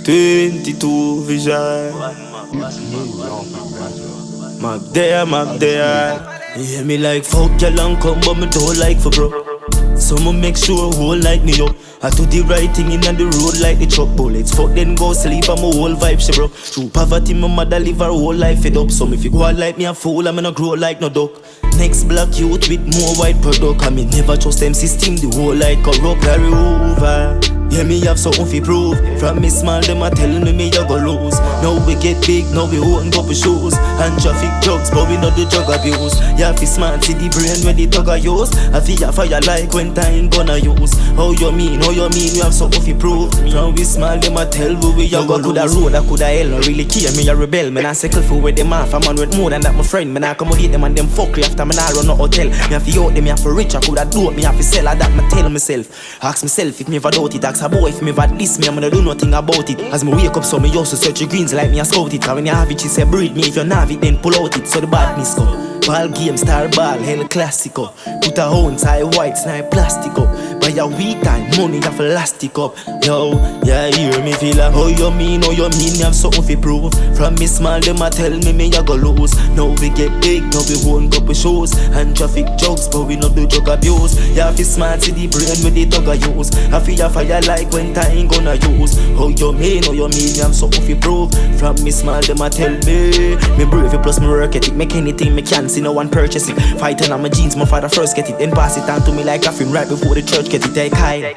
22 vision. Map there. You hear me like fuck y'all and come, but me don't like for bro. Someone make sure whole like me up. I do the right thing in the road like the truck bullets. Fuck then go sleep, I'm a whole vibe, she bro. Through poverty, my mother live her whole life fed up. So if you go out like me a fool, I'm gonna grow like no duck. Next black youth with more white product. I mean never trust them system, the whole like corrupt Larry Hoover. Yeah, me have something fi prove. From me small, them a tellin' me you go lose. Now we get big, now we own couple shoes. And traffic drugs, but we know the drug abuse. Yeah, fi smart, see the brain when the dog a use. I feel a fire like when time gonna use. How you mean, you have something fi prove. From we small, them a tell we you go coulda road, I coulda hell. Not really care, me a rebel. Man, I circle for with them off. A man with more than that, my friend. Man, I accommodate them and them fuck me after me I run no hotel. Me have fi out them, me have fi rich, I coulda dope. Me have fi sell, I that me tell myself. Ask myself if me ever doubt it. Ask a boy if me ever diss me, I'm gonna do nothing about it. As me wake up, so me used to search the greens like me a scout it. Cause when you have it, she say breed me. If you have it, then pull out it. So the badness go. Ball game, star ball, hell classico. Put a hoe inside white, snipe plastic up. By a week time, money have elastic up. Yo, yeah, you hear me feel like how you mean, you have something fi prove. From me small, them a tell me you go lose. Now we get big, now we own couple shows. And traffic drugs, but we not do drug abuse. Yeah, fi smart, see the brain with the dog a use. I feel a fire like when time gonna use. How you mean, you have something fi prove. From me small, them a tell me brave plus me work ethic, make anything me can. See no one purchase it. Fighting on my jeans, my father first get it. Then pass it on to me like a film right before the church get it. Take high.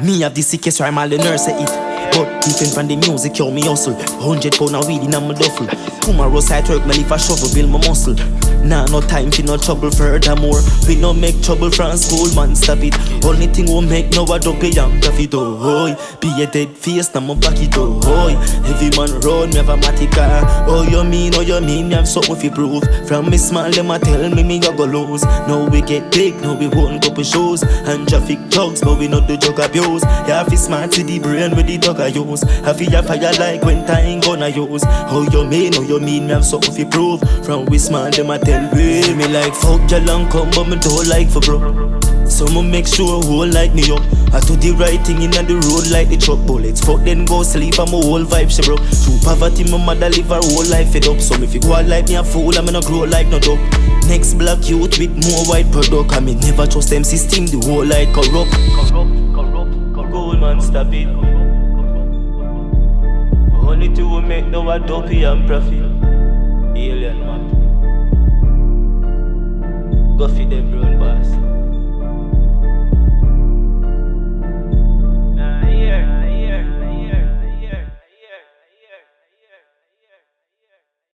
Me have the sickest rhyme, all the nurse say it. But different from the music, yo, me hustle. 100 pound of weed in my duffel. Tomorrow side work, me leave a shovel, build my muscle. Nah, no time for no trouble furthermore. We no make trouble from school, man, stop it. Only thing we make now a double young profit, oh. Be a dead face, now my back it, oh. Heavy man road, me have a matic car. Oh, you mean, me have something fi prove. From me small, them a tell me you go lose. Now we get big, now we own couple shows. And traffic drugs, but we not do drug abuse. Yeah, fi smart, see the brain with the dog I use. I feel a fire like when time gonna use. How you mean, me have something fi prove. From we small, them a tell me like fuck y'all and come, but me don't like for bro. Someone make sure whole like me up. I do the right thing in the road like the truck bullets. Fuck then go sleep, I'm a whole vibe, she bro. Through poverty, my mother live her whole life fed up. So if you go out like me a fool, I'm gonna grow like no duck. Next black youth with more white product. I mean never trust them system, the whole like corrupt. Gold man, stop it. Only two will make no a dopey and profit. Alien man. Go feed them brown bars.